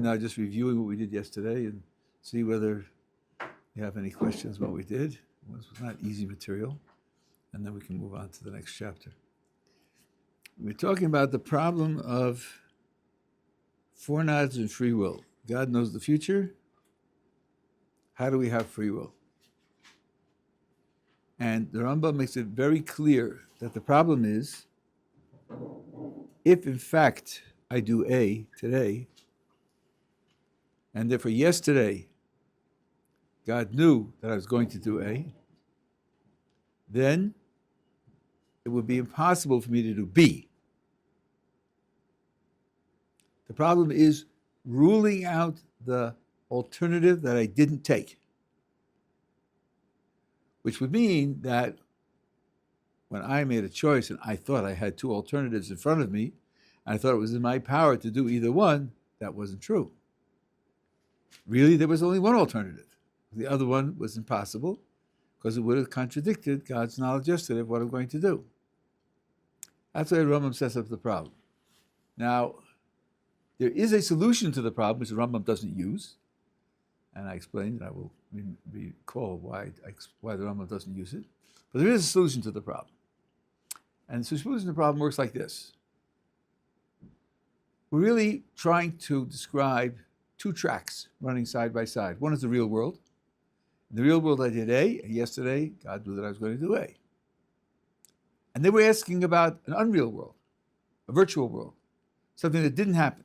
mind now just reviewing what we did yesterday and see whether you have any questions about what we did. It was not easy material. And then we can move on to the next chapter. We're talking about the problem of foreknowledge and free will. God knows the future. How do we have free will? And the Rambam makes it very clear that the problem is, if in fact I do A today, and therefore yesterday God knew that I was going to do A, then it would be impossible for me to do B. The problem is ruling out the alternative that I didn't take, which would mean that when I made a choice and I thought I had two alternatives in front of me, and I thought it was in my power to do either one, that wasn't true. Really, there was only one alternative. The other one was impossible because it would have contradicted God's knowledge yesterday of what I'm going to do. That's why Rambam sets up the problem. Now, there is a solution to the problem which the Rambam doesn't use, and I explained, and I will recall why the Rambam doesn't use it. But there is a solution to the problem. And the solution to the problem works like this. We're really trying to describe two tracks running side by side. One is the real world. In the real world I did A, and yesterday God knew that I was going to do A. And then we're asking about an unreal world, a virtual world, something that didn't happen.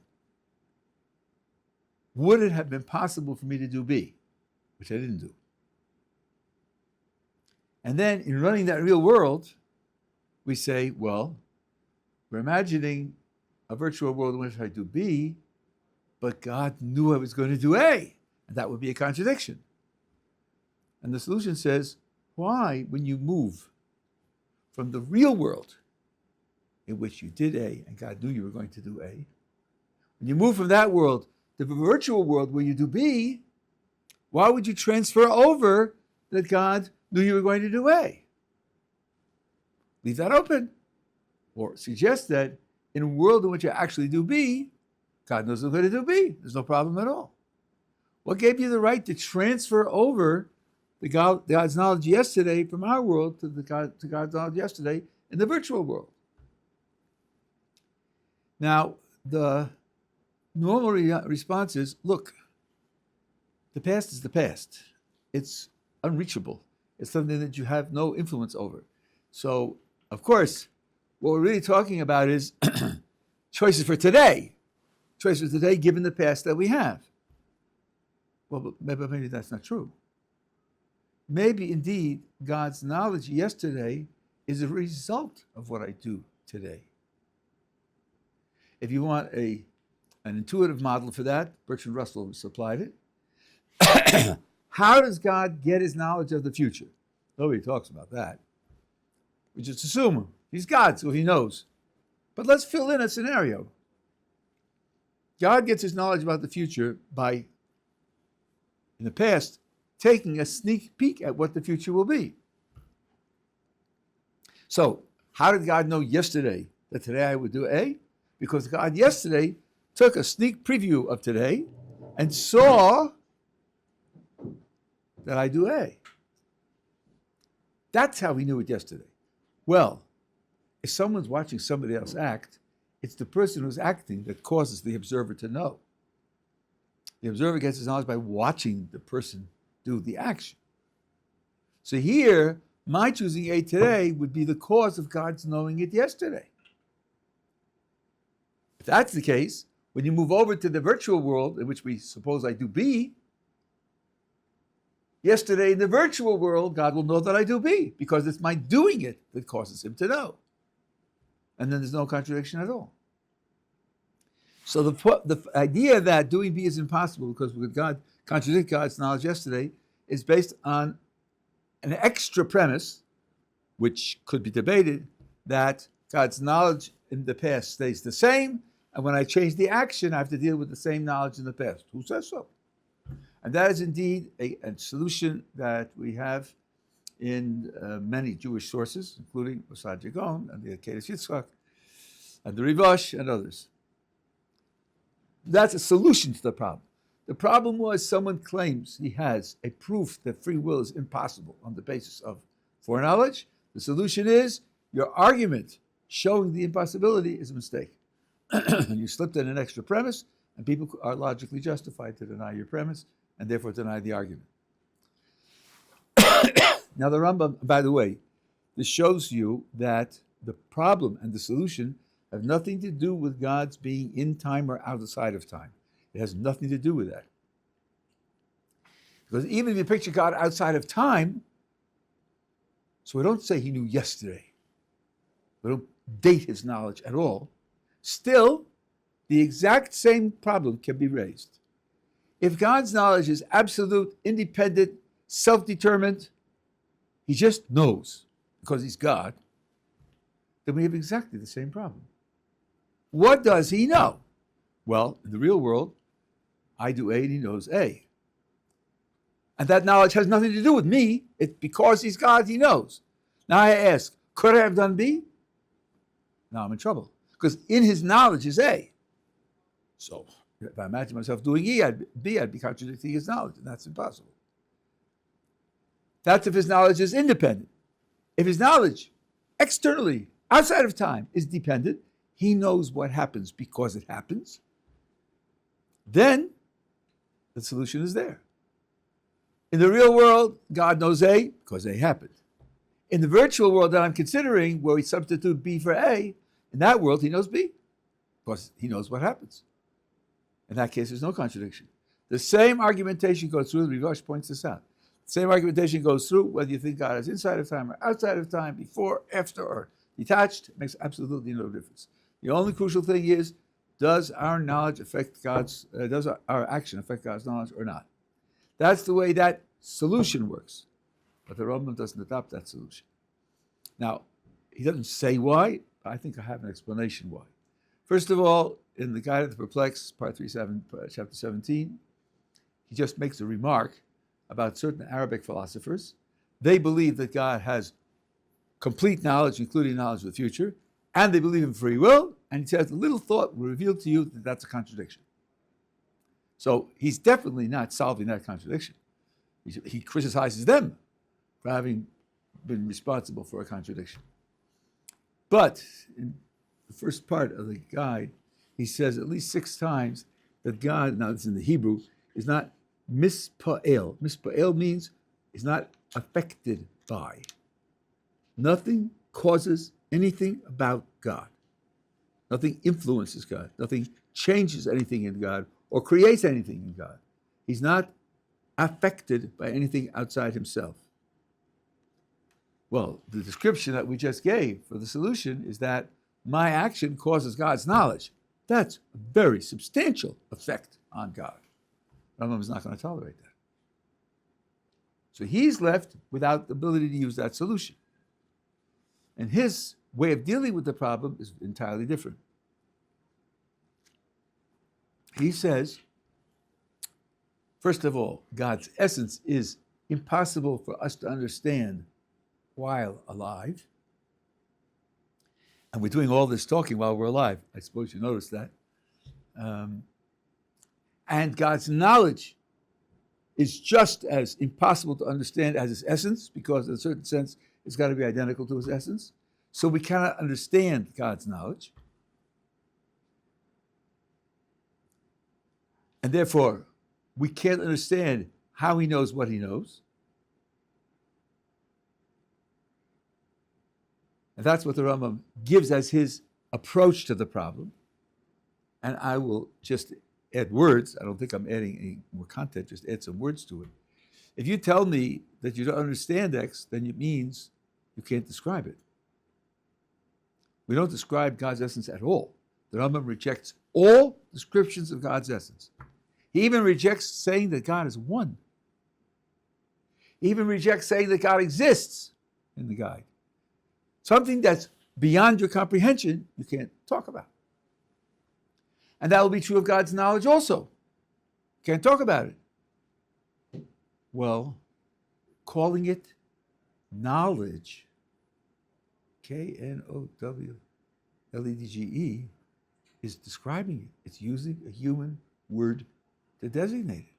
Would it have been possible for me to do B, which I didn't do? And then in running that real world, we say, well, we're imagining a virtual world in which I do B, but God knew I was going to do A, and that would be a contradiction. And the solution says, why, when you move from the real world in which you did A, and God knew you were going to do A, when you move from that world to the virtual world where you do B, why would you transfer over that God knew you were going to do A? Leave that open. Or suggest that in a world in which you actually do B, God knows I'm going to do B. There's no problem at all. What gave you the right to transfer over God's knowledge yesterday from our world to God's knowledge yesterday in the virtual world? Now, the normal response is, look, the past is the past. It's unreachable. It's something that you have no influence over. So, of course, what we're really talking about is choices for today. Choices for today given the past that we have. Well, but maybe that's not true. Maybe, indeed, God's knowledge yesterday is a result of what I do today. If you want an intuitive model for that, Bertrand Russell supplied it. How does God get his knowledge of the future? Nobody talks about that. We just assume him. He's God, so he knows. But let's fill in a scenario. God gets his knowledge about the future by, in the past, taking a sneak peek at what the future will be. So, how did God know yesterday that today I would do A? Because God yesterday took a sneak preview of today and saw that I do A. That's how he knew it yesterday. Well, if someone's watching somebody else act, it's the person who's acting that causes the observer to know. The observer gets his knowledge by watching the person do the action. So here, my choosing A today would be the cause of God's knowing it yesterday. If that's the case, when you move over to the virtual world, in which we suppose I do B, yesterday in the virtual world, God will know that I do B, because it's my doing it that causes him to know. And then there's no contradiction at all. So the idea that doing B is impossible because God contradict God's knowledge yesterday is based on an extra premise, which could be debated, that God's knowledge in the past stays the same, and when I change the action, I have to deal with the same knowledge in the past. Who says so? And that is indeed a solution that we have in many Jewish sources, including Mosad Yagon and the Akedah Yitzchak and the Rivash and others. That's a solution to the problem. The problem was someone claims he has a proof that free will is impossible on the basis of foreknowledge. The solution is your argument showing the impossibility is a mistake. You slipped in an extra premise, and people are logically justified to deny your premise and therefore deny the argument. Now the Rambam, by the way, this shows you that the problem and the solution have nothing to do with God's being in time or outside of time. It has nothing to do with that. Because even if you picture God outside of time, so we don't say he knew yesterday. We don't date his knowledge at all. Still, the exact same problem can be raised. If God's knowledge is absolute, independent, self-determined, he just knows because he's God, then we have exactly the same problem. What does he know? Well, in the real world, I do A and he knows A. And that knowledge has nothing to do with me. It's because he's God, he knows. Now I ask, could I have done B? Now I'm in trouble. Because in his knowledge is A. So if I imagine myself doing B, I'd be contradicting his knowledge, and that's impossible. That's if his knowledge is independent. If his knowledge externally, outside of time, is dependent, he knows what happens because it happens, then the solution is there. In the real world, God knows A because A happened. In the virtual world that I'm considering, where we substitute B for A, in that world he knows B because he knows what happens. In that case, there's no contradiction. The same argumentation goes through, the Rigosh points this out. The same argumentation goes through whether you think God is inside of time or outside of time, before, after, or detached. It makes absolutely no difference. The only crucial thing is, does our knowledge affect does our action affect God's knowledge or not? That's the way that solution works. But the Rambam doesn't adopt that solution. Now, he doesn't say why, but I think I have an explanation why. First of all, in the Guide of the Perplexed, part 37, chapter 17, he just makes a remark about certain Arabic philosophers. They believe that God has complete knowledge, including knowledge of the future, and they believe in free will, and he says, a little thought will reveal to you that that's a contradiction. So he's definitely not solving that contradiction. He criticizes them for having been responsible for a contradiction. But in the first part of the guide, he says at least 6 times that God, now this is in the Hebrew, is not mispa'el. Mispa'el means is not affected by. Nothing causes anything about God. Nothing influences God. Nothing changes anything in God or creates anything in God. He's not affected by anything outside himself. Well, the description that we just gave for the solution is that my action causes God's knowledge. That's a very substantial effect on God. Rambam is not going to tolerate that. So he's left without the ability to use that solution. And his way of dealing with the problem is entirely different. He says, first of all, God's essence is impossible for us to understand while alive. And we're doing all this talking while we're alive. I suppose you noticed that. And God's knowledge is just as impossible to understand as his essence, because in a certain sense, it's got to be identical to his essence. So we cannot understand God's knowledge. And therefore, we can't understand how he knows what he knows. And that's what the Rambam gives as his approach to the problem. And I will just add words. I don't think I'm adding any more content, just add some words to it. If you tell me that you don't understand X, then it means you can't describe it. We don't describe God's essence at all. The Rambam rejects all descriptions of God's essence. He even rejects saying that God is one. He even rejects saying that God exists in the guide. Something that's beyond your comprehension, you can't talk about. And that will be true of God's knowledge also. Can't talk about it. Well, calling it knowledge, Knowledge, is describing it. It's using a human word to designate it.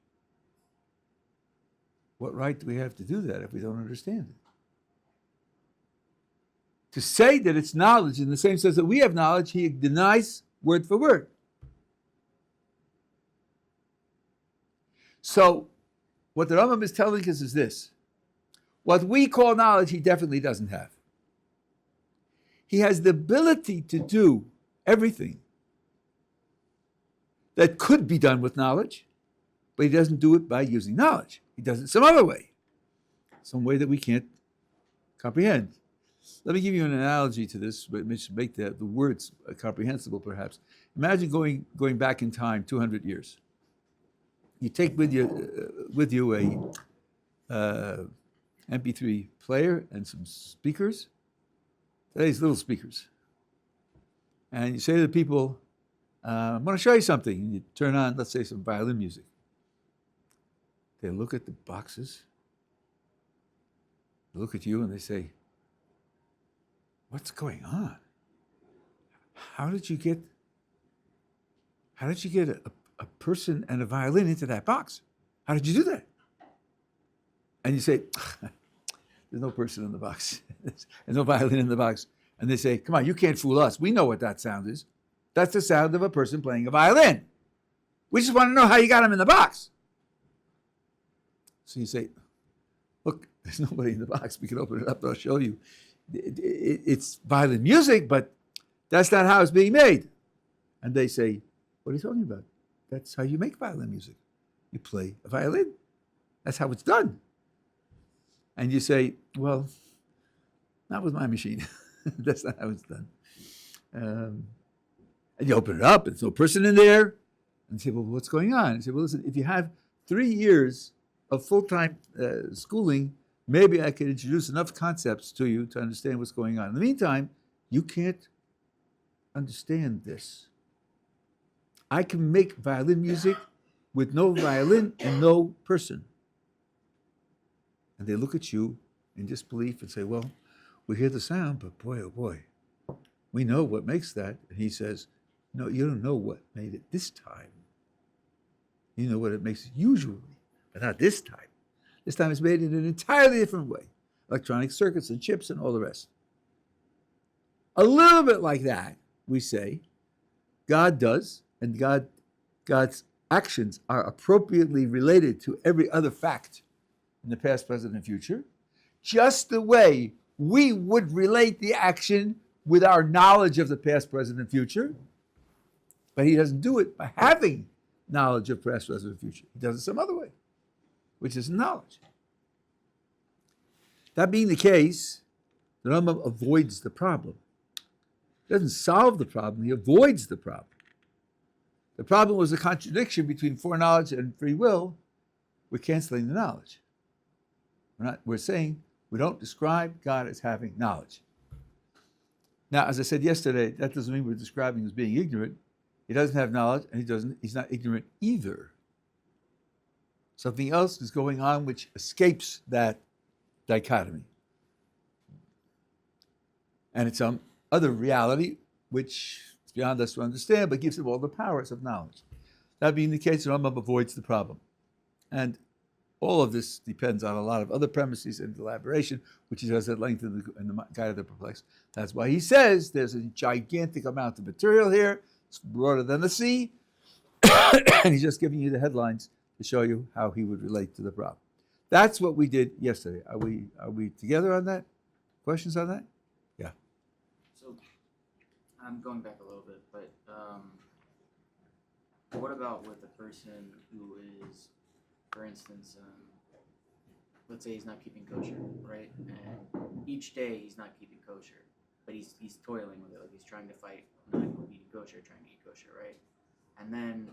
What right do we have to do that if we don't understand it? To say that it's knowledge in the same sense that we have knowledge, he denies word for word. So, what the Rambam is telling us is this. What we call knowledge, he definitely doesn't have. He has the ability to do everything that could be done with knowledge, but he doesn't do it by using knowledge. He does it some other way, some way that we can't comprehend. Let me give you an analogy to this, which should make the words comprehensible, perhaps. Imagine going back in time 200 years. You take with you a MP3 player and some speakers, today's little speakers. And you say to the people, I'm going to show you something. And you turn on, let's say, some violin music. They look at the boxes, they look at you, and they say, what's going on? How did you get a person and a violin into that box? How did you do that? And you say, there's no person in the box. There's no violin in the box. And they say, come on, you can't fool us. We know what that sound is. That's the sound of a person playing a violin. We just want to know how you got him in the box. So you say, look, there's nobody in the box. We can open it up and I'll show you. It's violin music, but that's not how it's being made. And they say, what are you talking about? That's how you make violin music. You play a violin. That's how it's done. And you say, well, not with my machine. That's not how it's done. And you open it up, and there's no person in there. And you say, well, what's going on? And you say, well, listen, if you have 3 years of full-time schooling, maybe I could introduce enough concepts to you to understand what's going on. In the meantime, you can't understand this. I can make violin music with no violin and no person. And they look at you in disbelief and say, well, we hear the sound, but boy, oh boy, we know what makes that. And he says, no, you don't know what made it this time. You know what it makes usually, but not this time. This time it's made in an entirely different way. Electronic circuits and chips and all the rest. A little bit like that, we say, God does, and God's actions are appropriately related to every other fact in the past, present, and future, just the way we would relate the action with our knowledge of the past, present, and future. But he doesn't do it by having knowledge of past, present, and future. He does it some other way, which is knowledge. That being the case, the Rambam avoids the problem. He doesn't solve the problem, he avoids the problem. The problem was a contradiction between foreknowledge and free will. We're canceling the knowledge. We're saying we don't describe God as having knowledge. Now, as I said yesterday, that doesn't mean we're describing him as being ignorant. He doesn't have knowledge, and he's not ignorant either. Something else is going on which escapes that dichotomy. And it's some other reality which is beyond us to understand, but gives him all the powers of knowledge. That being the case, the Rambam avoids the problem. And all of this depends on a lot of other premises and elaboration, which he does at length in the Guide of the Perplexed. That's why he says there's a gigantic amount of material here. It's broader than the sea. And he's just giving you the headlines to show you how he would relate to the problem. That's what we did yesterday. Are we together on that? Questions on that? Yeah. So I'm going back a little bit, but what about with a person who is, for instance, let's say he's not keeping kosher, right? And each day he's not keeping kosher, but he's toiling with it, like he's trying to fight not eating kosher, trying to eat kosher, right? And then,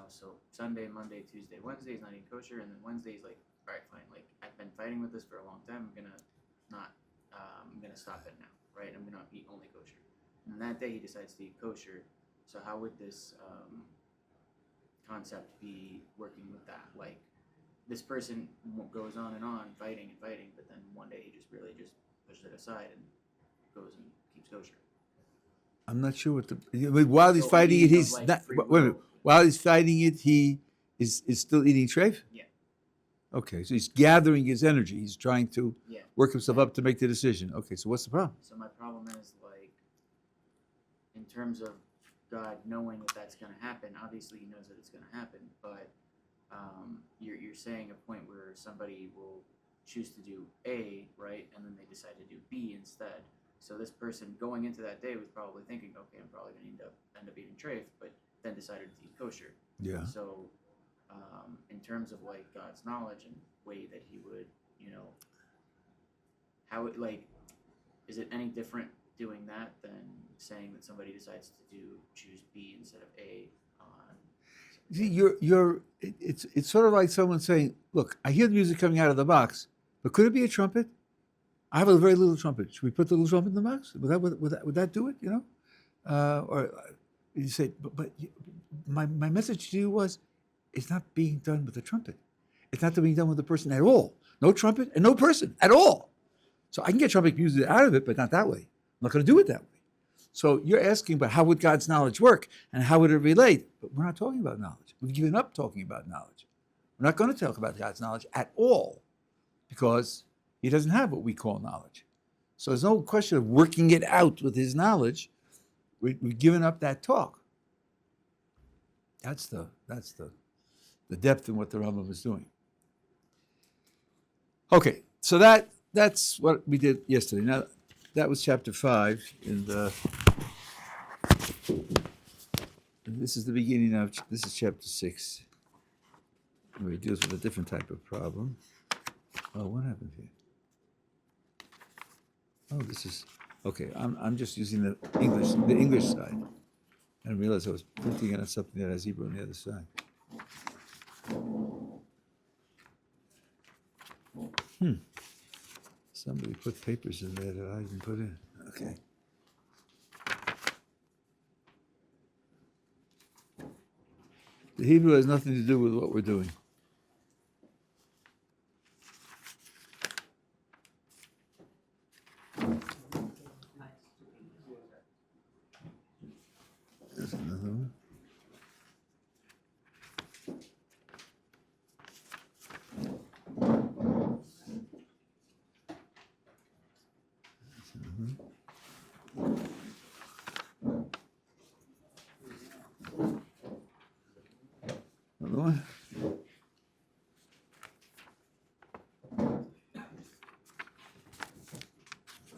so Sunday, Monday, Tuesday, Wednesday he's not eating kosher, and then Wednesday he's like, all right, fine, like I've been fighting with this for a long time, I'm gonna stop it now, right? I'm gonna eat only kosher. And that day he decides to eat kosher. So how would this concept be working with that? Like, this person goes on and on, fighting, but then one day he just really just pushes it aside and goes and keeps kosher. I'm not sure what while he's So fighting it, eating he's of, like, not. free Wait a minute. will. While he's fighting it, he is still eating treif? Yeah. Okay, so he's gathering his energy. He's trying to Yeah. work himself up to make the decision. Okay, so what's the problem? So my problem is, like, in terms of God knowing that that's going to happen, obviously he knows that it's going to happen, but you're saying a point where somebody will choose to do A, right, and then they decide to do B instead. So this person going into that day was probably thinking, okay, I'm probably going to end up eating treif, but then decided to eat kosher. Yeah. So in terms of, like, God's knowledge and way that he would, how it, like, is it any different doing that than saying that somebody decides to choose B instead of A on? See, it's sort of like someone saying, "Look, I hear the music coming out of the box, but could it be a trumpet? I have a very little trumpet. Should we put the little trumpet in the box? Would that do it? Or you say, but my message to you was, it's not being done with the trumpet. It's not being done with the person at all. No trumpet and no person at all. So I can get trumpet music out of it, but not that way. I'm not going to do it that way. So you're asking, but how would God's knowledge work and how would it relate? But we're not talking about knowledge. We've given up talking about knowledge. We're not going to talk about God's knowledge at all because he doesn't have what we call knowledge. So there's no question of working it out with his knowledge. We've given up that talk. That's the depth in what the Rambam is doing. Okay, so that's what we did yesterday. Now, that was chapter 5 in the. And this is the beginning of. This is chapter 6, where he deals with a different type of problem. Oh, what happened here? Oh, this is okay. I'm just using the English side. I didn't realize I was printing on something that has Hebrew on the other side. Somebody put papers in there that I didn't put in. Okay. The Hebrew has nothing to do with what we're doing. There's another one. Another one.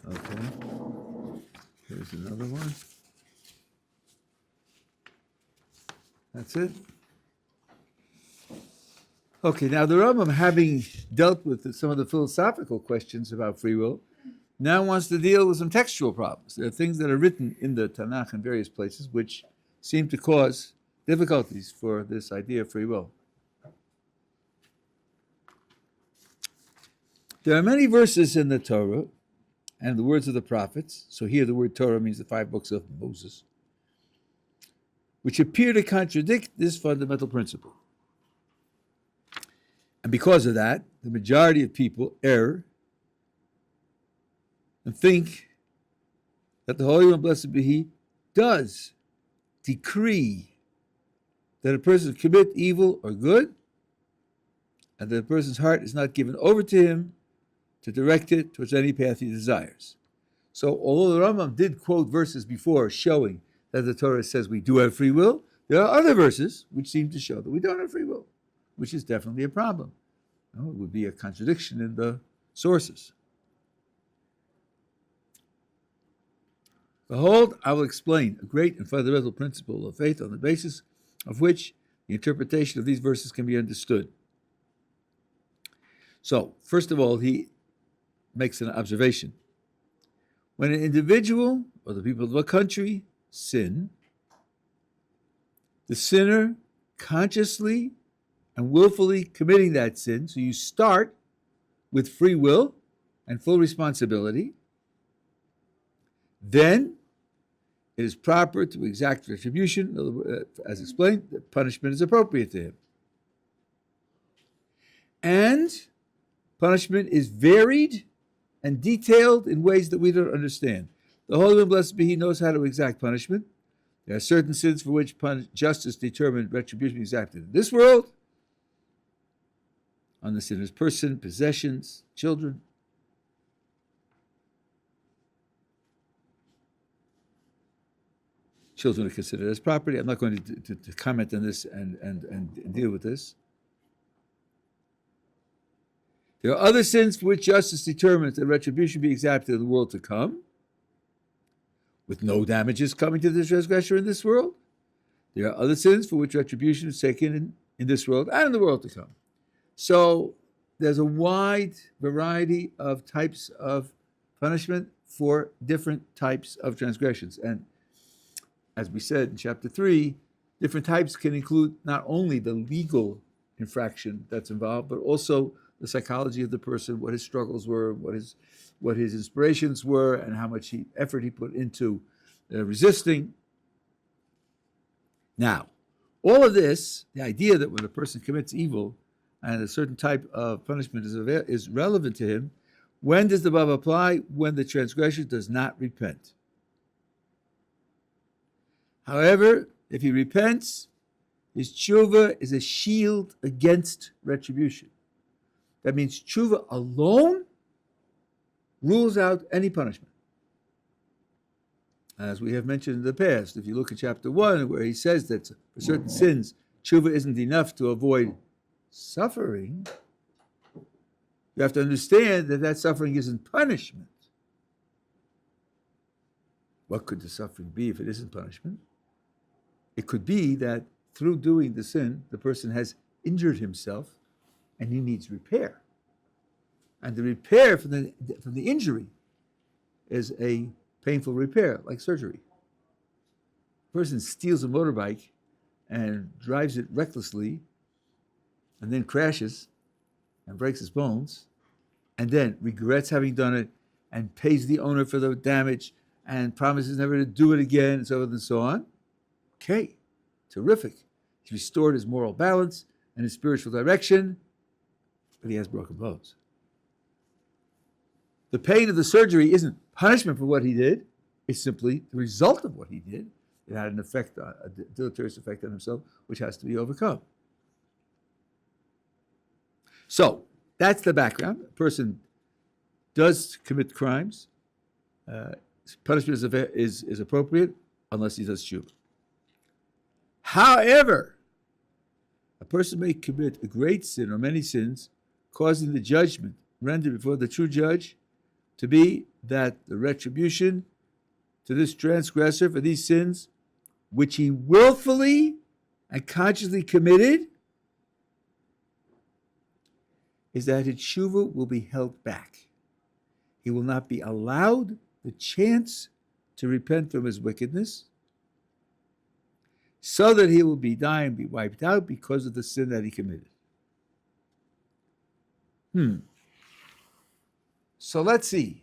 Okay. Here's another one. That's it. Okay, now the Rambam, having dealt with some of the philosophical questions about free will, now wants to deal with some textual problems. There are things that are written in the Tanakh in various places which seem to cause difficulties for this idea of free will. There are many verses in the Torah and the words of the prophets, so here the word Torah means the 5 books of Moses, which appear to contradict this fundamental principle. And because of that, the majority of people err and think that the Holy One, blessed be He, does decree that a person commit evil or good, and that a person's heart is not given over to him to direct it towards any path he desires. So although the Rambam did quote verses before showing that the Torah says we do have free will, there are other verses which seem to show that we don't have free will, which is definitely a problem. It would be a contradiction in the sources. Behold, I will explain a great and fundamental principle of faith on the basis of which the interpretation of these verses can be understood. So, first of all, he makes an observation. When an individual or the people of a country sin, the sinner consciously and willfully committing that sin, so you start with free will and full responsibility, then it is proper to exact retribution. As explained, the punishment is appropriate to him. And punishment is varied and detailed in ways that we don't understand. The Holy One, blessed be He, knows how to exact punishment. There are certain sins for which justice determined retribution exacted in this world, on the sinner's person, possessions, children. Children are considered as property. I'm not going to comment on this and deal with this. There are other sins for which justice determines that retribution be exacted in the world to come, with no damages coming to the transgressor in this world. There are other sins for which retribution is taken in this world and in the world to come. So there's a wide variety of types of punishment for different types of transgressions. And as we said in chapter 3, different types can include not only the legal infraction that's involved, but also the psychology of the person, what his struggles were, what his inspirations were, and how much effort he put into resisting. Now, all of this, the idea that when a person commits evil and a certain type of punishment is relevant to him, when does the Bava apply? When the transgressor does not repent. However, if he repents, his Tshuvah is a shield against retribution. That means Tshuvah alone rules out any punishment. As we have mentioned in the past, if you look at chapter 1, where he says that for certain sins, Tshuvah isn't enough to avoid suffering, you have to understand that suffering isn't punishment. What could the suffering be if it isn't punishment? It could be that through doing the sin, the person has injured himself and he needs repair. And the repair from the injury is a painful repair, like surgery. A person steals a motorbike and drives it recklessly and then crashes and breaks his bones and then regrets having done it and pays the owner for the damage and promises never to do it again, and so forth and so on. Okay, terrific. He's restored his moral balance and his spiritual direction, but he has broken bones. The pain of the surgery isn't punishment for what he did. It's simply the result of what he did. It had an effect, a deleterious effect on himself, which has to be overcome. So that's the background. A person does commit crimes. Punishment is appropriate unless he does Tshuvah. However, a person may commit a great sin or many sins, causing the judgment rendered before the true judge to be that the retribution to this transgressor for these sins, which he willfully and consciously committed, is that his Tshuvah will be held back. He will not be allowed the chance to repent from his wickedness, so that he will die and be wiped out because of the sin that he committed. So let's see.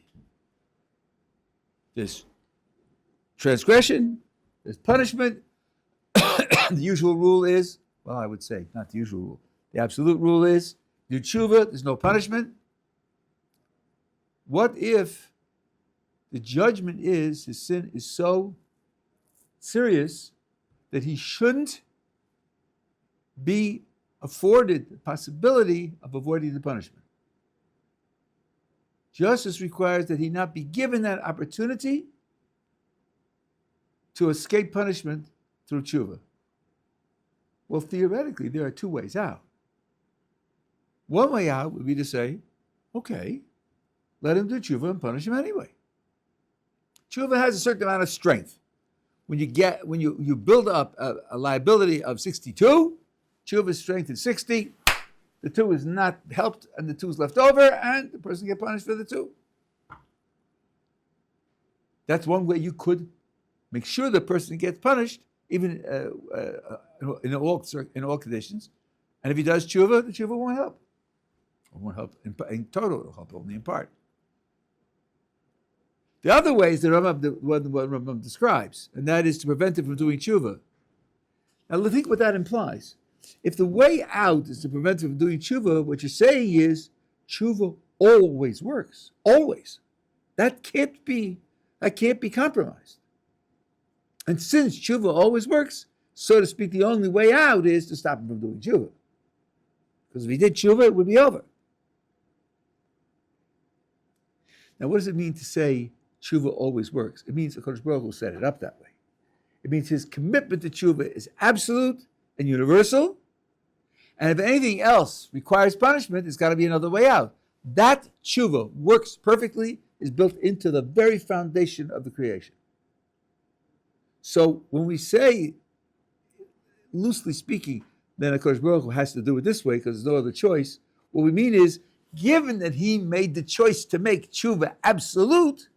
There's transgression, there's punishment. The usual rule is, well, I would say, not the usual rule. The absolute rule is, do Tshuvah, there's no punishment. What if the judgment is his sin is so serious that he shouldn't be afforded the possibility of avoiding the punishment? Justice requires that he not be given that opportunity to escape punishment through Tshuvah. Well, theoretically, there are two ways out. One way out would be to say, okay, let him do Tshuvah and punish him anyway. Tshuvah has a certain amount of strength. When you build up a liability of 62, Tshuvah's strength is 60, the 2 is not helped and the 2 is left over, and the person gets punished for the 2. That's one way you could make sure the person gets punished, even in all conditions. And if he does Tshuvah, the Tshuvah won't help. It won't help in total, it'll help only in part. The other way is the Rambam describes, and that is to prevent him from doing Tshuvah. Now think what that implies. If the way out is to prevent him from doing Tshuvah, what you're saying is Tshuvah always works. Always. That can't be That can't be compromised. And since Tshuvah always works, so to speak, the only way out is to stop him from doing Tshuvah. Because if he did Tshuvah, it would be over. Now, what does it mean to say Tshuvah always works? It means HaKadosh Baruch Hu set it up that way. It means his commitment to Tshuvah is absolute and universal. And if anything else requires punishment, it's got to be another way out. That Tshuvah works perfectly, is built into the very foundation of the creation. So when we say, loosely speaking, then HaKadosh Baruch Hu has to do it this way because there's no other choice, what we mean is, given that he made the choice to make Tshuvah absolute,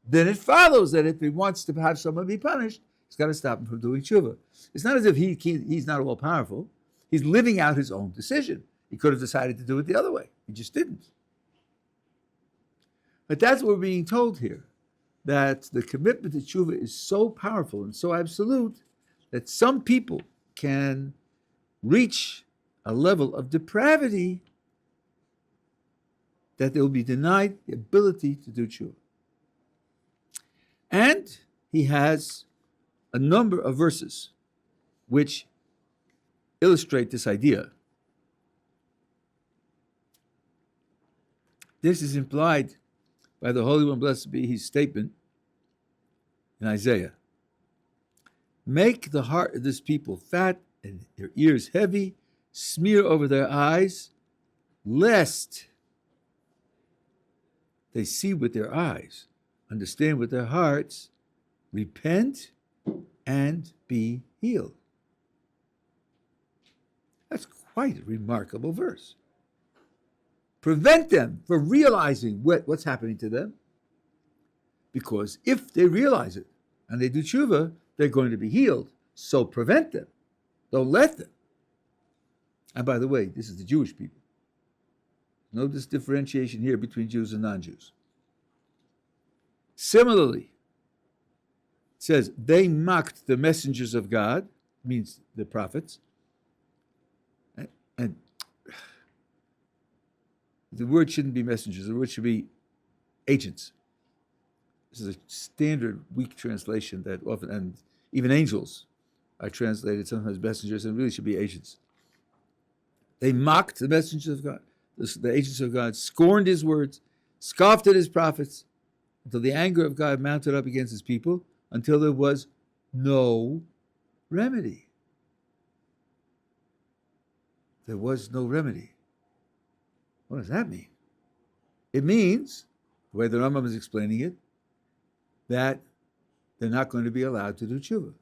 then it follows that if he wants to have someone be punished, he's got to stop him from doing Tshuvah. It's not as if he's not all-powerful. He's living out his own decision. He could have decided to do it the other way. He just didn't. But that's what we're being told here, that the commitment to Tshuvah is so powerful and so absolute that some people can reach a level of depravity that they will be denied the ability to do Tshuvah. And he has a number of verses which illustrate this idea. This is implied by the Holy One, blessed be his statement in Isaiah. Make the heart of this people fat and their ears heavy, smear over their eyes, lest they see with their eyes, understand with their hearts, repent, and be healed. That's quite a remarkable verse. Prevent them from realizing what's happening to them, because if they realize it and they do Tshuvah, they're going to be healed. So prevent them. Don't let them. And by the way, this is the Jewish people. No differentiation here between Jews and non-Jews. Similarly, it says, they mocked the messengers of God, means the prophets, and the word shouldn't be messengers, the word should be agents. This is a standard weak translation that often, and even angels are translated sometimes messengers, and really should be agents. They mocked the messengers of God. The agents of God scorned his words, scoffed at his prophets, until the anger of God mounted up against his people, until there was no remedy. There was no remedy. What does that mean? It means, the way the Rambam is explaining it, that they're not going to be allowed to do Tshuvah.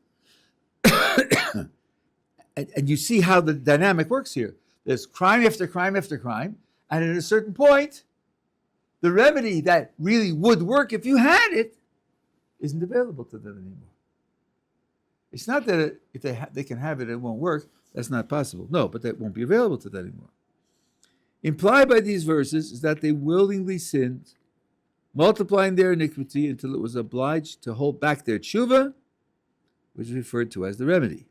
and you see how the dynamic works here. There's crime after crime after crime, and at a certain point, the remedy that really would work if you had it isn't available to them anymore. It's not that if they can have it, it won't work. That's not possible. No, but that won't be available to them anymore. Implied by these verses is that they willingly sinned, multiplying their iniquity until it was obliged to hold back their Tshuvah, which is referred to as the remedy.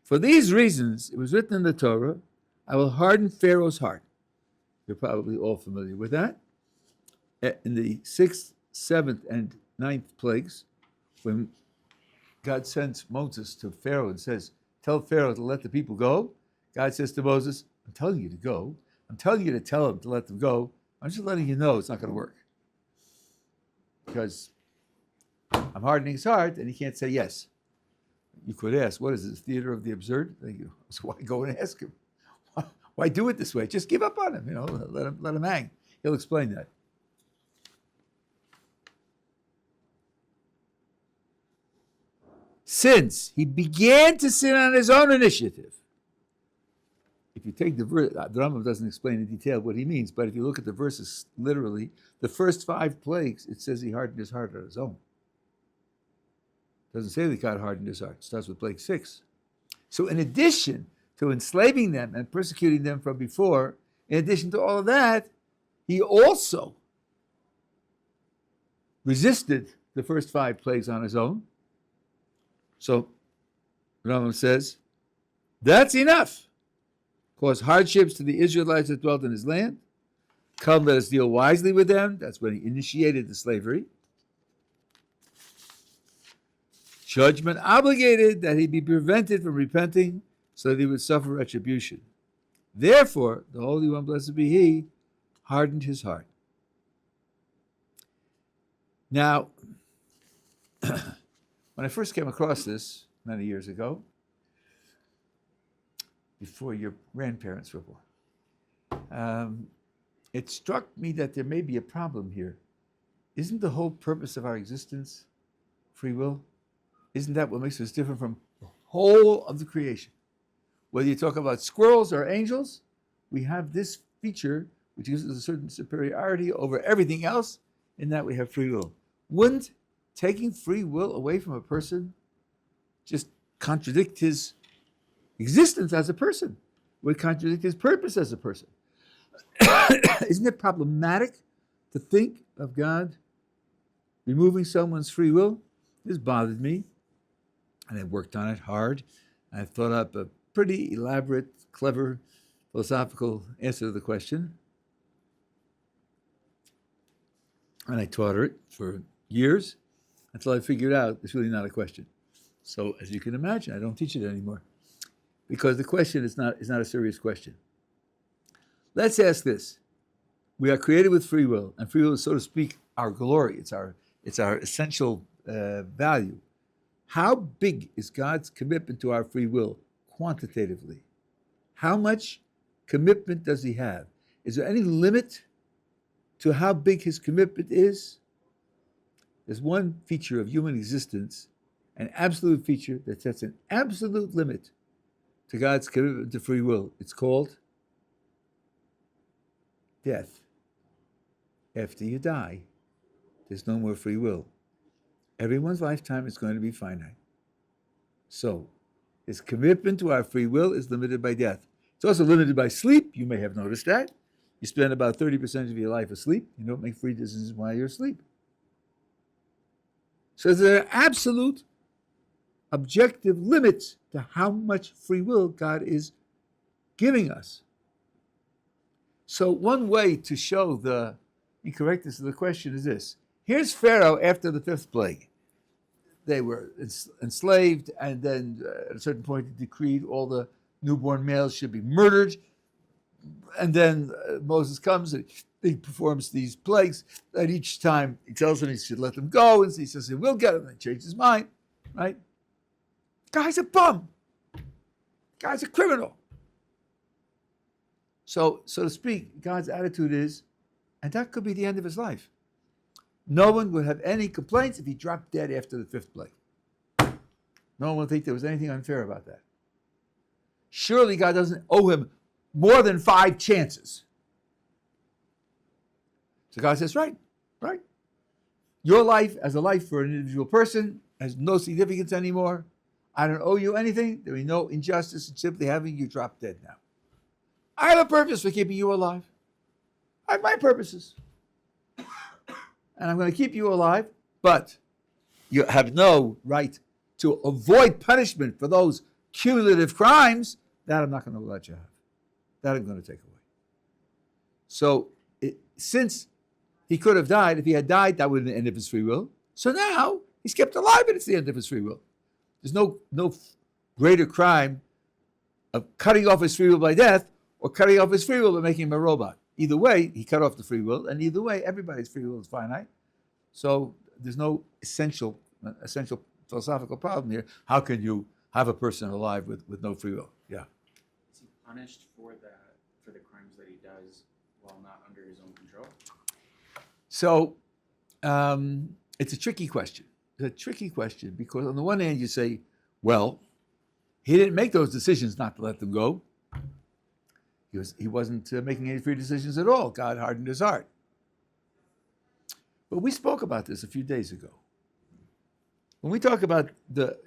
For these reasons, it was written in the Torah, I will harden Pharaoh's heart. You're probably all familiar with that. In the 6th, 7th, and 9th plagues, when God sends Moses to Pharaoh and says, tell Pharaoh to let the people go, God says to Moses, I'm telling you to go. I'm telling you to tell him to let them go. I'm just letting you know it's not going to work. Because I'm hardening his heart, and he can't say yes. You could ask, what is this, theater of the absurd? Thank you. So why go and ask him? Why do it this way? Just give up on him, let him hang. He'll explain that. Since he began to sin on his own initiative, if you take the verse, the Rambam doesn't explain in detail what he means, but if you look at the verses literally, the first 5 plagues, it says he hardened his heart on his own. It doesn't say that God hardened his heart. It starts with plague 6. So in addition to enslaving them and persecuting them from before, in addition to all of that, he also resisted the first 5 plagues on his own. So Rambam says, that's enough. Caused hardships to the Israelites that dwelt in his land, Come, let us deal wisely with them. That's when he initiated the slavery. Judgment obligated that he be prevented from repenting so that he would suffer retribution. Therefore, the Holy One, blessed be he, hardened his heart. Now, when I first came across this many years ago, before your grandparents were born, it struck me that there may be a problem here. Isn't the whole purpose of our existence free will? Isn't that what makes us different from the whole of the creation? Whether you talk about squirrels or angels, we have this feature which gives us a certain superiority over everything else in that we have free will. Wouldn't taking free will away from a person just contradict his existence as a person? Would contradict his purpose as a person? Isn't it problematic to think of God removing someone's free will? This bothered me, and I worked on it hard. I thought up a pretty elaborate, clever, philosophical answer to the question. And I taught it for years until I figured out it's really not a question. So as you can imagine, I don't teach it anymore because the question is not a serious question. Let's ask this. We are created with free will, and free will is, so to speak, our glory. It's our essential value. How big is God's commitment to our free will quantitatively? How much commitment does he have? Is there any limit to how big his commitment is? There's one feature of human existence, an absolute feature that sets an absolute limit to God's commitment to free will. It's called death. After you die, there's no more free will. Everyone's lifetime is going to be finite. So, his commitment to our free will is limited by death. It's also limited by sleep. You may have noticed that. You spend about 30% of your life asleep. You don't make free decisions while you're asleep. So there are absolute, objective limits to how much free will God is giving us. So one way to show the incorrectness of the question is this. Here's Pharaoh after the fifth plague. They were enslaved, and then at a certain point he decreed all the newborn males should be murdered. And then Moses comes and he performs these plagues, and each time he tells them he should let them go, and he says he will get them, and he changes his mind, right? Guy's a bum. Guy's a criminal. So to speak, God's attitude is, and that could be the end of his life. No one would have any complaints if he dropped dead after the fifth plague. No one would think there was anything unfair about that. Surely God doesn't owe him more than 5 chances. So God says, right. Your life as a life for an individual person has no significance anymore. I don't owe you anything. There is no injustice in simply having you drop dead now. I have a purpose for keeping you alive. I have my purposes. And I'm going to keep you alive, but you have no right to avoid punishment for those cumulative crimes. That I'm not going to let you have. That I'm going to take away. So since he could have died, if he had died, that would have been the end of his free will. So now he's kept alive, and it's the end of his free will. There's no greater crime of cutting off his free will by death or cutting off his free will by making him a robot. Either way, he cut off the free will, and either way, everybody's free will is finite. So there's no essential philosophical problem here. How can you have a person alive with no free will? Yeah. Is he punished for the crimes that he does while not under his own control? So it's a tricky question. It's a tricky question because on the one hand you say, well, he didn't make those decisions not to let them go. He wasn't making any free decisions at all. God hardened his heart. But we spoke about this a few days ago. When we talk about the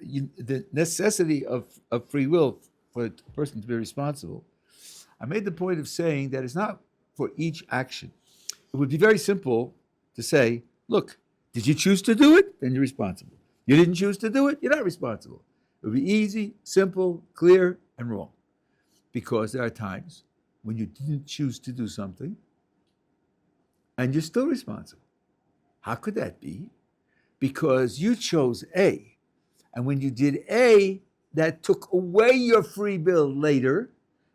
necessity of free will for a person to be responsible, I made the point of saying that it's not for each action. It would be very simple to say, look, did you choose to do it? Then you're responsible. You didn't choose to do it? You're not responsible. It would be easy, simple, clear, and wrong. Because there are times when you didn't choose to do something, and you're still responsible. How could that be? Because you chose A, and when you did A, that took away your free will later,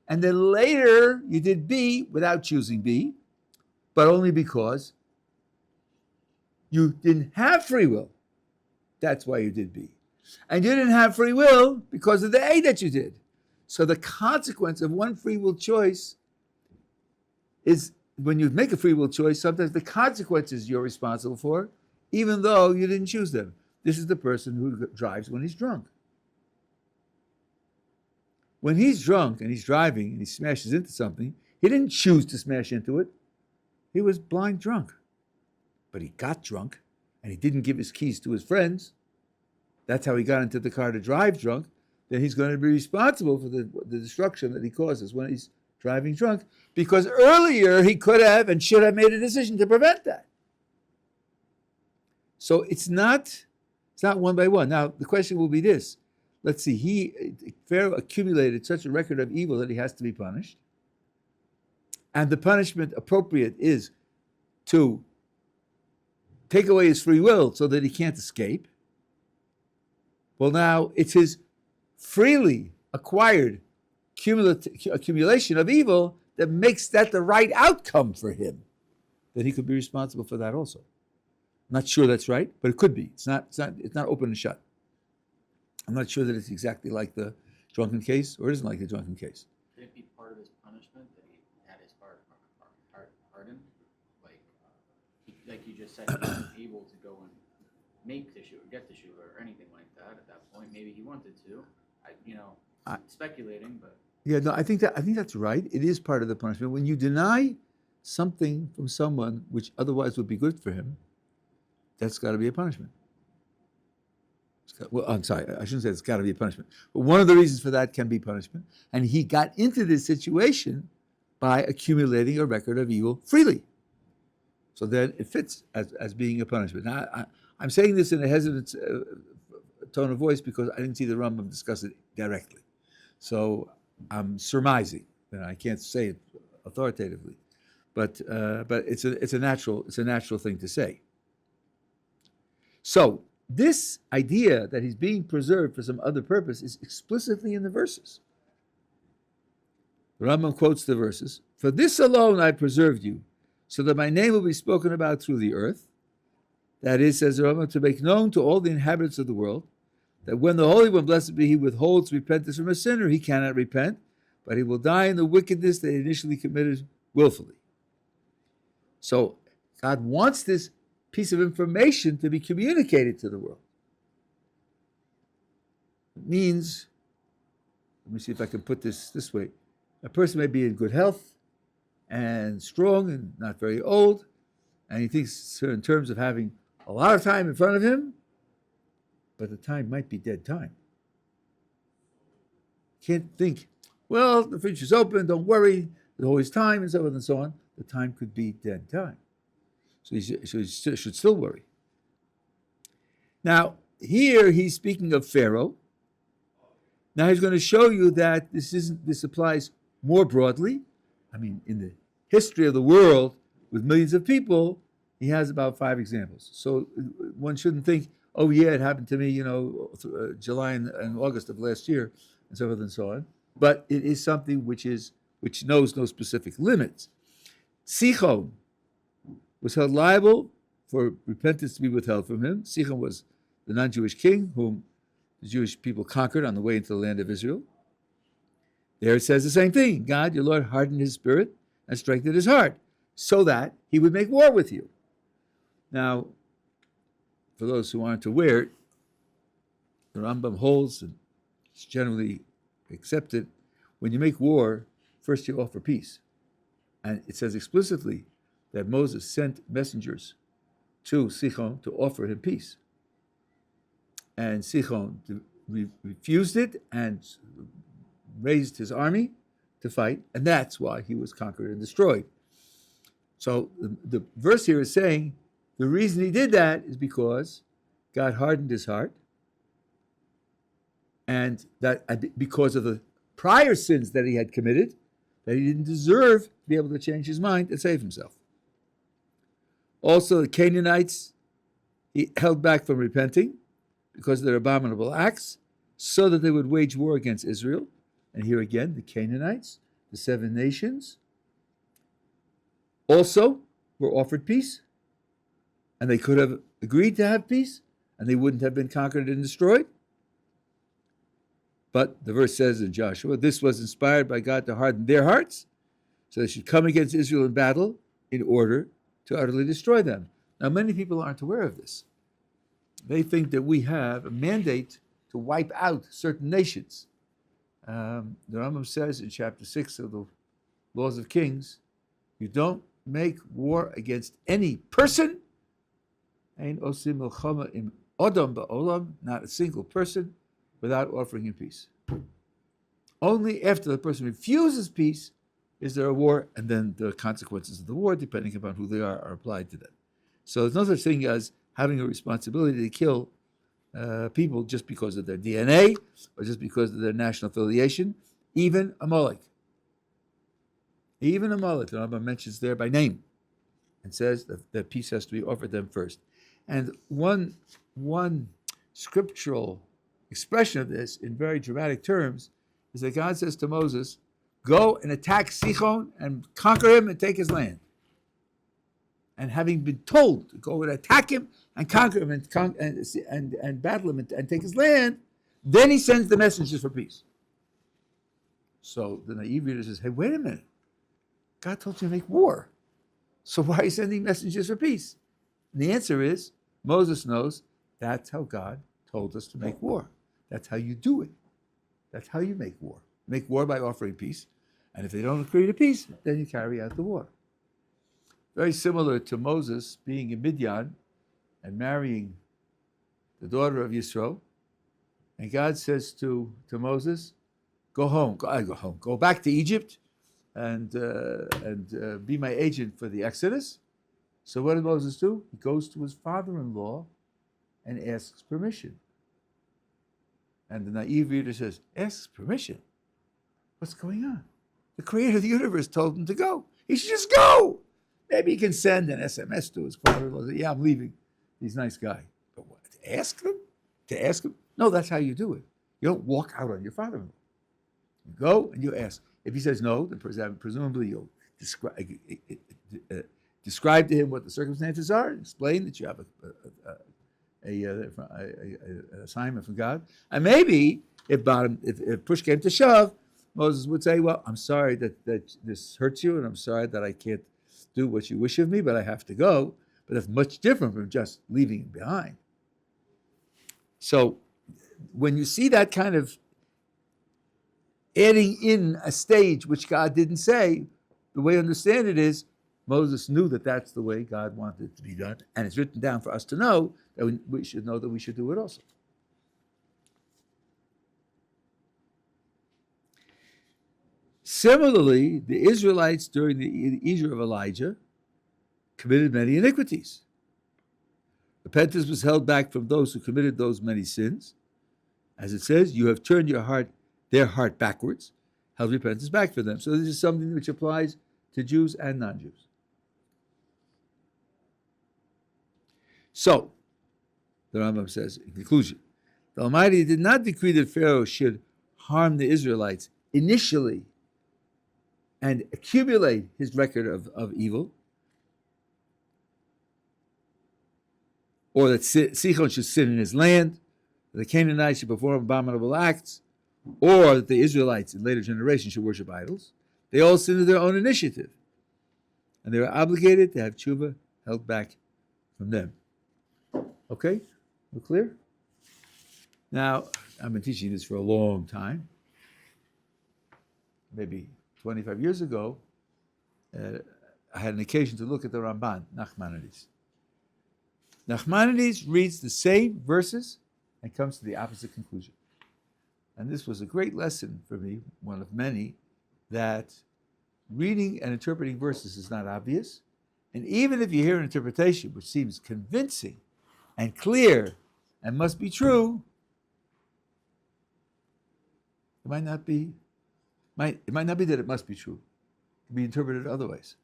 and then later you did B without choosing B, but only because you didn't have free will. That's why you did B. And you didn't have free will because of the A that you did. So the consequence of one free will choice is, when you make a free will choice, sometimes the consequences you're responsible for, even though you didn't choose them. This is the person who drives when he's drunk. When he's drunk and he's driving and he smashes into something, he didn't choose to smash into it. He was blind drunk. But he got drunk and he didn't give his keys to his friends. That's how he got into the car to drive drunk. Then he's going to be responsible for the destruction that he causes when he's driving drunk, because earlier he could have and should have made a decision to prevent that. So it's not one by one. Now, the question will be this. Let's see, Pharaoh accumulated such a record of evil that he has to be punished. And the punishment appropriate is to take away his free will so that he can't escape. Well, now it's his freely acquired accumulation of evil that makes that the right outcome for him, that he could be responsible for that also. I'm not sure that's right, but it could be. It's not open and shut. I'm not sure that it's exactly like the drunken case, or it isn't like the drunken case. Could it be part of his punishment that he had his heart hardened? Like you just said, he wasn't able to go and make the Tshuvah, get the Tshuvah, or anything like that at that point. Maybe he wanted to. Speculating, but yeah, no, I think that's right. It is part of the punishment. When you deny something from someone which otherwise would be good for him, that's got to be a punishment. Well, I'm sorry, I shouldn't say it's got to be a punishment. But one of the reasons for that can be punishment. And he got into this situation by accumulating a record of evil freely. So then it fits as being a punishment. Now, I'm saying this in a hesitant tone of voice because I didn't see the Rambam discuss it directly. So I'm surmising, and I can't say it authoritatively, but it's a natural thing to say. So this idea that he's being preserved for some other purpose is explicitly in the verses. The Rambam quotes the verses: "For this alone I preserved you, so that my name will be spoken about through the earth." That is, says the Rambam, to make known to all the inhabitants of the world that when the Holy One, blessed be He, withholds repentance from a sinner, he cannot repent, but he will die in the wickedness that he initially committed willfully. So God wants this piece of information to be communicated to the world. It means, let me see if I can put this way. A person may be in good health and strong and not very old, and he thinks in terms of having a lot of time in front of him, but the time might be dead time. Can't think, well, the future's open, don't worry, there's always time, and so on and so on. The time could be dead time. So he should still worry. Now, here he's speaking of Pharaoh. Now he's going to show you that this applies more broadly. I mean, in the history of the world with millions of people, he has about 5 examples. So one shouldn't think, oh yeah, it happened to me, July and August of last year, and so forth and so on. But it is something which knows no specific limits. Sichon was held liable for repentance to be withheld from him. Sichon was the non-Jewish king whom the Jewish people conquered on the way into the land of Israel. There it says the same thing. God, your Lord, hardened his spirit and strengthened his heart so that he would make war with you. Now, for those who aren't aware, the Rambam holds, and it's generally accepted, when you make war, first you offer peace. And it says explicitly that Moses sent messengers to Sichon to offer him peace. And Sichon refused it and raised his army to fight, and that's why he was conquered and destroyed. So the verse here is saying the reason he did that is because God hardened his heart, and that because of the prior sins that he had committed, that he didn't deserve to be able to change his mind and save himself. Also, the Canaanites he held back from repenting because of their abominable acts, so that they would wage war against Israel. And here again, the Canaanites, the 7 nations, also were offered peace, and they could have agreed to have peace, and they wouldn't have been conquered and destroyed. But the verse says in Joshua, this was inspired by God to harden their hearts, so they should come against Israel in battle in order to utterly destroy them. Now, many people aren't aware of this. They think that we have a mandate to wipe out certain nations. The Rambam says in chapter 6 of the Laws of Kings, you don't make war against any person, not a single person, without offering him peace. Only after the person refuses peace is there a war, and then the consequences of the war, depending upon who they are applied to them. So there's no such thing as having a responsibility to kill people just because of their DNA or just because of their national affiliation, even Amalek. Even Amalek, the Rambam mentions there by name and says that peace has to be offered them first. And one scriptural expression of this in very dramatic terms is that God says to Moses, go and attack Sichon and conquer him and take his land. And having been told to go and attack him and conquer him and battle him and take his land, then he sends the messengers for peace. So the naive reader says, hey, wait a minute. God told you to make war. So why are you sending messengers for peace? And the answer is, Moses knows that's how God told us to make war. That's how you do it. That's how you make war. Make war by offering peace. And if they don't agree to peace, then you carry out the war. Very similar to Moses being in Midian and marrying the daughter of Yisro. And God says to Moses, go home. Go back to Egypt and be my agent for the Exodus. So what did Moses do? He goes to his father-in-law and asks permission. And the naive reader says, asks permission? What's going on? The creator of the universe told him to go. He should just go. Maybe he can send an SMS to his father-in-law. Say, yeah, I'm leaving. He's a nice guy. But what, to ask them? To ask him? No, that's how you do it. You don't walk out on your father-in-law. You go and you ask. If he says no, then presumably you'll describe to him what the circumstances are, explain that you have an assignment from God. And maybe if push came to shove, Moses would say, well, I'm sorry that this hurts you, and I'm sorry that I can't do what you wish of me, but I have to go. But that's much different from just leaving it behind. So when you see that kind of adding in a stage which God didn't say, the way I understand it is Moses knew that that's the way God wanted it to be done, and it's written down for us to know that we should know that we should do it also. Similarly, the Israelites during the era of Elijah committed many iniquities. Repentance was held back from those who committed those many sins. As it says, you have turned their heart backwards, held repentance back for them. So this is something which applies to Jews and non-Jews. So, the Rambam says, in conclusion, the Almighty did not decree that Pharaoh should harm the Israelites initially and accumulate his record of evil, or that Sichon should sin in his land, that the Canaanites should perform abominable acts, or that the Israelites in later generations should worship idols. They all sinned of their own initiative, and they were obligated to have Tshuvah held back from them. Okay? We're clear? Now, I've been teaching this for a long time. Maybe 25 years ago, I had an occasion to look at the Ramban, Nachmanides. Nachmanides reads the same verses and comes to the opposite conclusion. And this was a great lesson for me, one of many, that reading and interpreting verses is not obvious. And even if you hear an interpretation which seems convincing and clear and must be true, it might not be that it must be true. It can be interpreted other ways.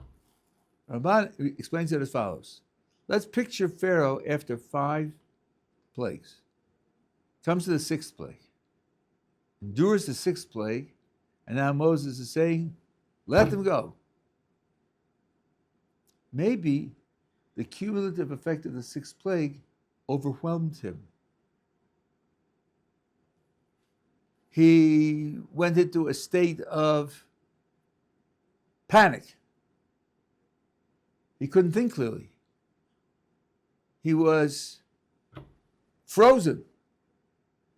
Ramban explains it as follows. Let's picture Pharaoh after 5 plagues. Comes to the 6th plague. Endures the 6th plague. And now Moses is saying, let them go. Maybe the cumulative effect of the 6th plague overwhelmed him. He went into a state of panic. He couldn't think clearly. He was frozen.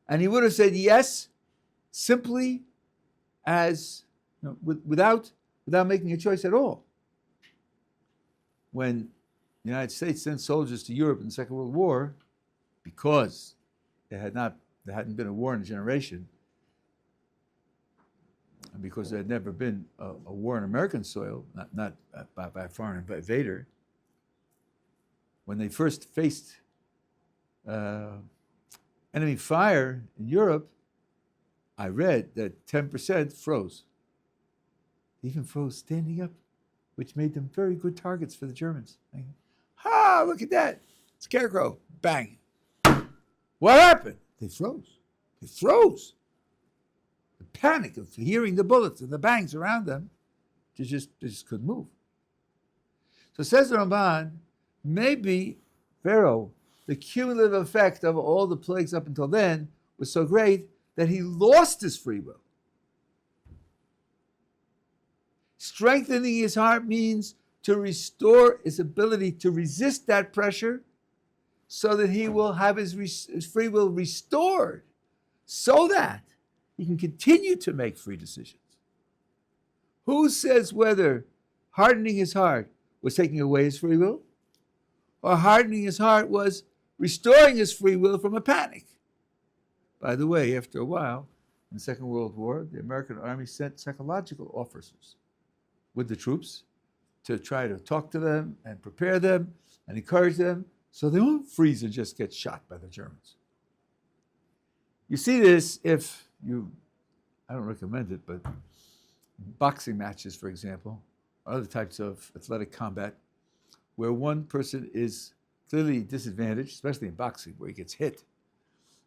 And he would have said yes simply as, without making a choice at all. When the United States sent soldiers to Europe in the Second World War, because there hadn't been a war in a generation, and because there had never been a war on American soil, not by a foreign invader, when they first faced enemy fire in Europe, I read that 10% froze. They even froze standing up, which made them very good targets for the Germans. Ha! Look at that. Scarecrow. Bang. What happened? They froze. They froze. The panic of hearing the bullets and the bangs around them, they just couldn't move. So says the Ramban, maybe Pharaoh, the cumulative effect of all the plagues up until then was so great that he lost his free will. Strengthening his heart means to restore his ability to resist that pressure so that he will have his free will restored so that he can continue to make free decisions. Who says whether hardening his heart was taking away his free will or hardening his heart was restoring his free will from a panic? By the way, after a while, in the Second World War, the American Army sent psychological officers with the troops to try to talk to them and prepare them and encourage them so they won't freeze and just get shot by the Germans. You see this if you, I don't recommend it, but boxing matches, for example, or other types of athletic combat, where one person is clearly disadvantaged, especially in boxing, where he gets hit.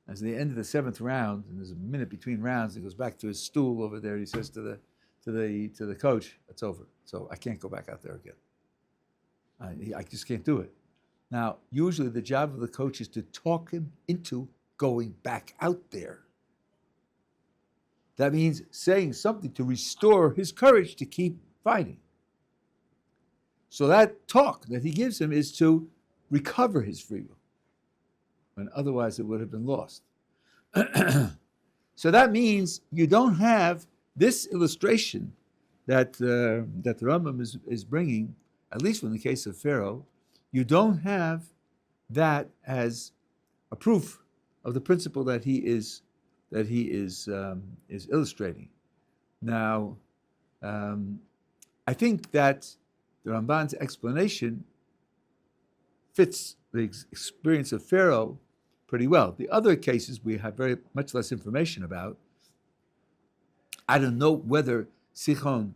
As the end of the 7th round, and there's a minute between rounds, he goes back to his stool over there. He says to the coach, "It's over. So I can't go back out there again. I just can't do it." Now, usually the job of the coach is to talk him into going back out there. That means saying something to restore his courage to keep fighting. So that talk that he gives him is to recover his free will, when otherwise it would have been lost. So that means you don't have this illustration that the Rambam is bringing, at least in the case of Pharaoh. You don't have that as a proof of the principle that he is illustrating. Now, I think that the Ramban's explanation fits the experience of Pharaoh pretty well. The other cases we have very much less information about. I don't know whether Sichon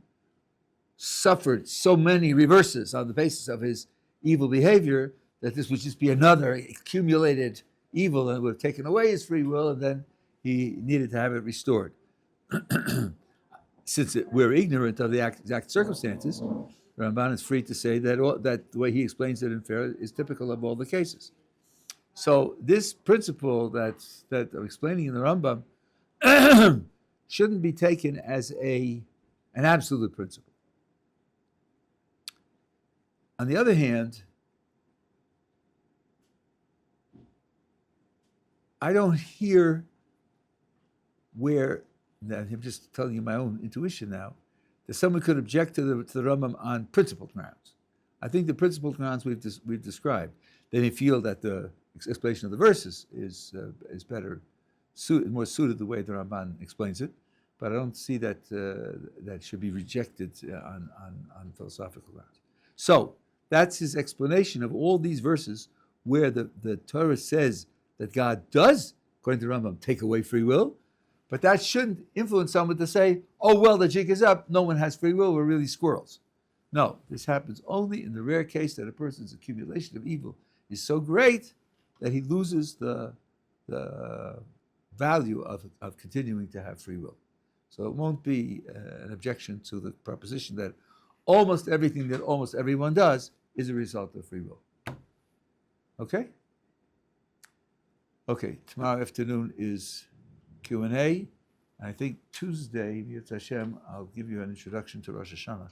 suffered so many reverses on the basis of his evil behavior that this would just be another accumulated evil and would have taken away his free will, and then he needed to have it restored. Since we're ignorant of the exact circumstances, Ramban is free to say that the way he explains it in Pharaoh is typical of all the cases. So this principle that I'm explaining in the Rambam shouldn't be taken as an absolute principle. On the other hand, I don't hear where, I'm just telling you my own intuition now, that someone could object to the Rambam on principled grounds. I think the principled grounds we've described. They may feel that the explanation of the verses is better, more suited the way the Ramban explains it, but I don't see that that should be rejected on philosophical grounds. So that's his explanation of all these verses where the Torah says that God does, according to the Rambam, take away free will, but that shouldn't influence someone to say, "Oh well, the jig is up. No one has free will. We're really squirrels." No, this happens only in the rare case that a person's accumulation of evil is so great that he loses the value of continuing to have free will. So it won't be an objection to the proposition that almost everything that almost everyone does is a result of free will. Okay? Okay, tomorrow afternoon is Q&A. I think Tuesday, Yetz Hashem, I'll give you an introduction to Rosh Hashanah,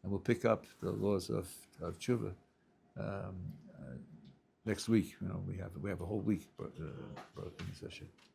and we'll pick up the laws of Tshuvah next week. We have a whole week for the session.